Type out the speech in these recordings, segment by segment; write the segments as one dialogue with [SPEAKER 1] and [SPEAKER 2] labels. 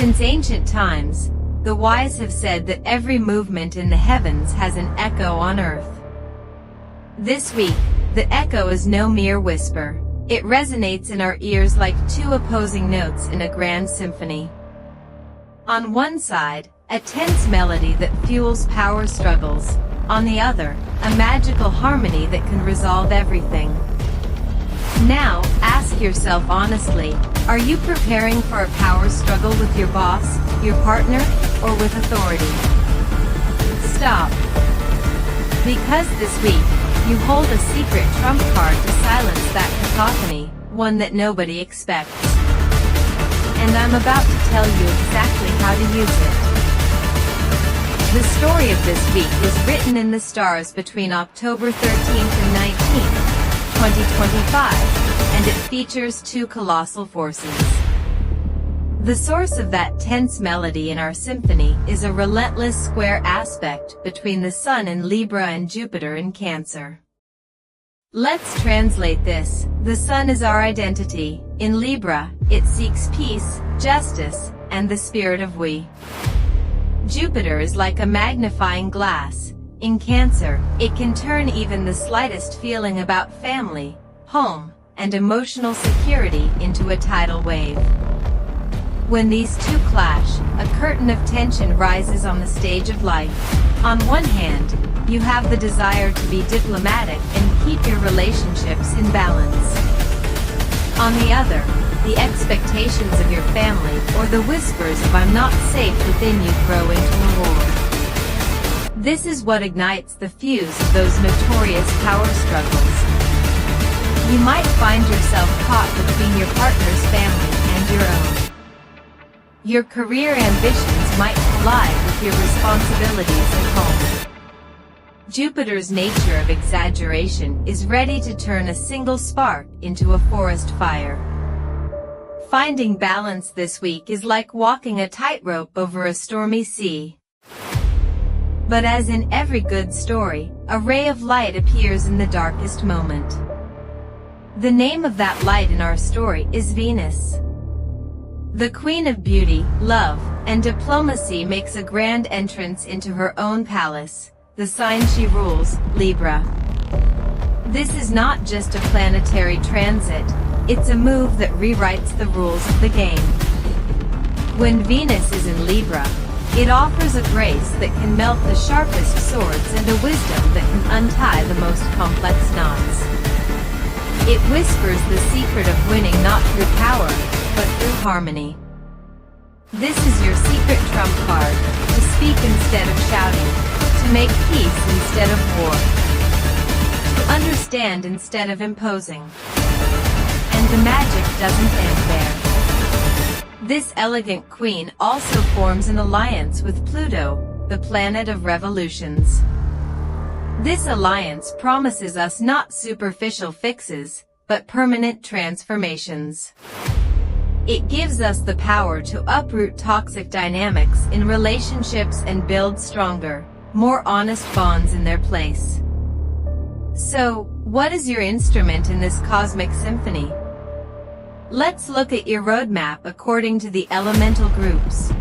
[SPEAKER 1] Since ancient times, the wise have said that every movement in the heavens has an echo on earth. This week, the echo is no mere whisper. It resonates in our ears like two opposing notes in a grand symphony. On one side, a tense melody that fuels power struggles. On the other, a magical harmony that can resolve everything. Now, ask yourself honestly, are you preparing for a power struggle with your boss, your partner, or with authority? Stop. Because this week, you hold a secret trump card to silence that cacophony, one that nobody expects. And I'm about to tell you exactly how to use it. The story of this week was written in the stars between October 13th and 19th, 2025, and it features two colossal forces. The source of that tense melody in our symphony is a relentless square aspect between the Sun in Libra and Jupiter in Cancer. Let's translate this. The Sun is our identity. In Libra, it seeks peace, justice, and the spirit of we. Jupiter is like a magnifying glass. In Cancer, it can turn even the slightest feeling about family, home, and emotional security into a tidal wave. When these two clash, a curtain of tension rises on the stage of life. On one hand, you have the desire to be diplomatic and keep your relationships in balance. On the other, the expectations of your family or the whispers of "I'm not safe" within you grow into a war. This is what ignites the fuse of those notorious power struggles. You might find yourself caught between your partner's family and your own. Your career ambitions might collide with your responsibilities at home. Jupiter's nature of exaggeration is ready to turn a single spark into a forest fire. Finding balance this week is like walking a tightrope over a stormy sea. But as in every good story, a ray of light appears in the darkest moment. The name of that light in our story is Venus. The Queen of Beauty, Love, and Diplomacy makes a grand entrance into her own palace, the sign she rules, Libra. This is not just a planetary transit, it's a move that rewrites the rules of the game. When Venus is in Libra, it offers a grace that can melt the sharpest swords and a wisdom that can untie the most complex knots. It whispers the secret of winning not through power, but through harmony. This is your secret trump card, to speak instead of shouting, to make peace instead of war, to understand instead of imposing. And the magic doesn't end there. This elegant queen also forms an alliance with Pluto, the planet of revolutions. This alliance promises us not superficial fixes, but permanent transformations. It gives us the power to uproot toxic dynamics in relationships and build stronger, more honest bonds in their place. So, what is your instrument in this cosmic symphony? Let's look at your roadmap according to the elemental groups.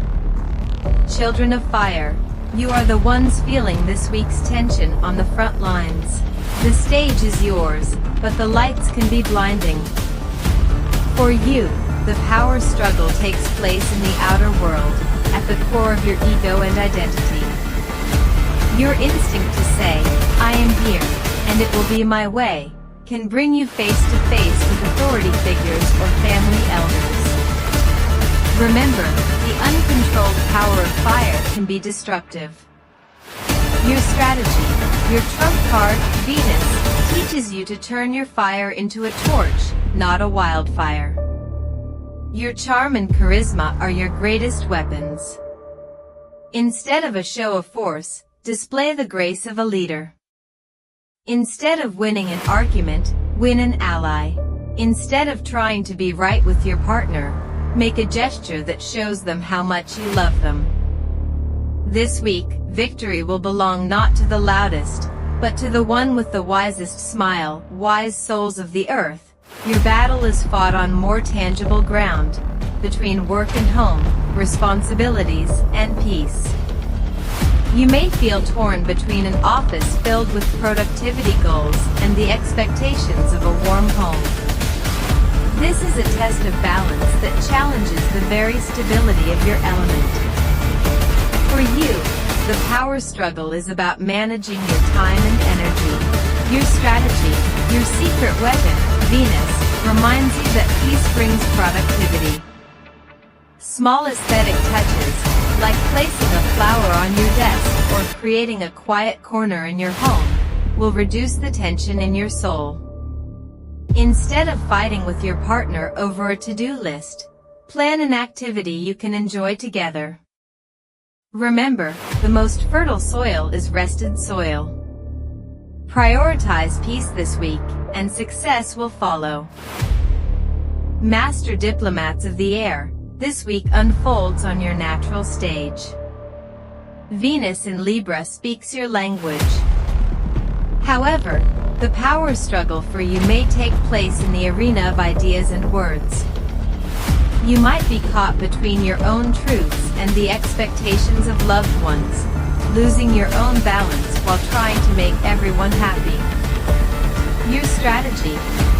[SPEAKER 1] Children of Fire, you are the ones feeling this week's tension on the front lines. The stage is yours, but the lights can be blinding. For you, the power struggle takes place in the outer world, at the core of your ego and identity. Your instinct to say, "I am here, and it will be my way," can bring you face to face with authority figures or family elders. Remember, the uncontrolled power of fire can be destructive. Your strategy, your trump card, Venus, teaches you to turn your fire into a torch, not a wildfire. Your charm and charisma are your greatest weapons. Instead of a show of force, display the grace of a leader. Instead of winning an argument, win an ally. Instead of trying to be right with your partner, make a gesture that shows them how much you love them. This week, victory will belong not to the loudest, but to the one with the wisest smile. Wise souls of the earth, your battle is fought on more tangible ground, between work and home, responsibilities, and peace. You may feel torn between an office filled with productivity goals and the expectations of a warm home. This is a test of balance that challenges the very stability of your element. For you, the power struggle is about managing your time and energy. Your strategy, your secret weapon, Venus, reminds you that peace brings productivity. Small aesthetic touches, like placing a flower on your desk or creating a quiet corner in your home, will reduce the tension in your soul. Instead of fighting with your partner over a to-do list, plan an activity you can enjoy together. Remember, the most fertile soil is rested soil. Prioritize peace this week, and success will follow. Master diplomats of the air, this week unfolds on your natural stage. Venus in Libra speaks your language. However, the power struggle for you may take place in the arena of ideas and words. You might be caught between your own truths and the expectations of loved ones, losing your own balance while trying to make everyone happy. Your strategy,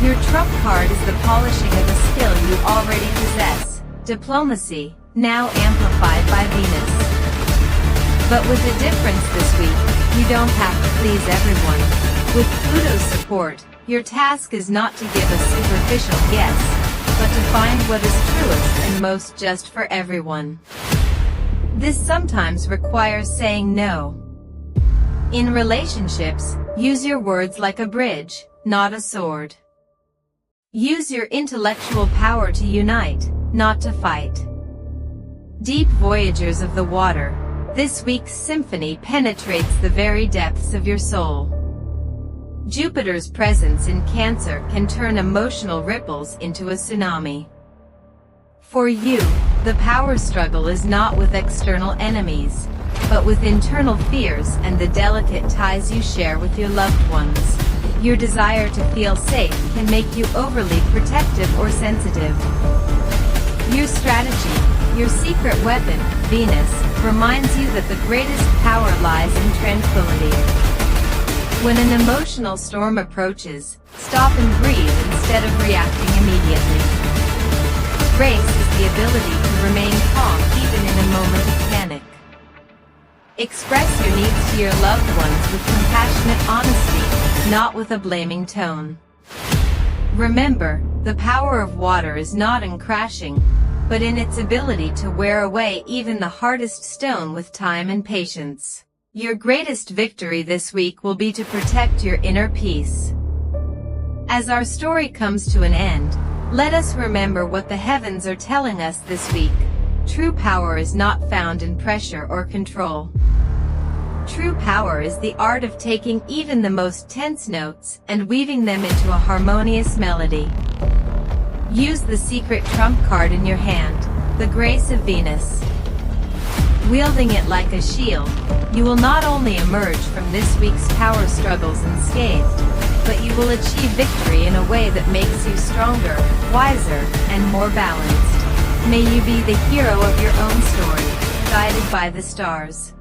[SPEAKER 1] your trump card is the polishing of a skill you already possess, diplomacy, now amplified by Venus. But with a difference this week, you don't have to please everyone. With Pluto's support, your task is not to give a superficial yes, but to find what is truest and most just for everyone. This sometimes requires saying no. In relationships, use your words like a bridge, not a sword. Use your intellectual power to unite, not to fight. Deep voyagers of the water, this week's symphony penetrates the very depths of your soul. Jupiter's presence in Cancer can turn emotional ripples into a tsunami. For you, the power struggle is not with external enemies, but with internal fears and the delicate ties you share with your loved ones. Your desire to feel safe can make you overly protective or sensitive. Your strategy, your secret weapon, Venus, reminds you that the greatest power lies in tranquility. When an emotional storm approaches, stop and breathe instead of reacting immediately. Grace is the ability to remain calm even in a moment of panic. Express your needs to your loved ones with compassionate honesty, not with a blaming tone. Remember, the power of water is not in crashing, but in its ability to wear away even the hardest stone with time and patience. Your greatest victory this week will be to protect your inner peace. As our story comes to an end, let us remember what the heavens are telling us this week. True power is not found in pressure or control. True power is the art of taking even the most tense notes and weaving them into a harmonious melody. Use the secret trump card in your hand, the grace of Venus. Wielding it like a shield, you will not only emerge from this week's power struggles unscathed, but you will achieve victory in a way that makes you stronger, wiser, and more balanced. May you be the hero of your own story, guided by the stars.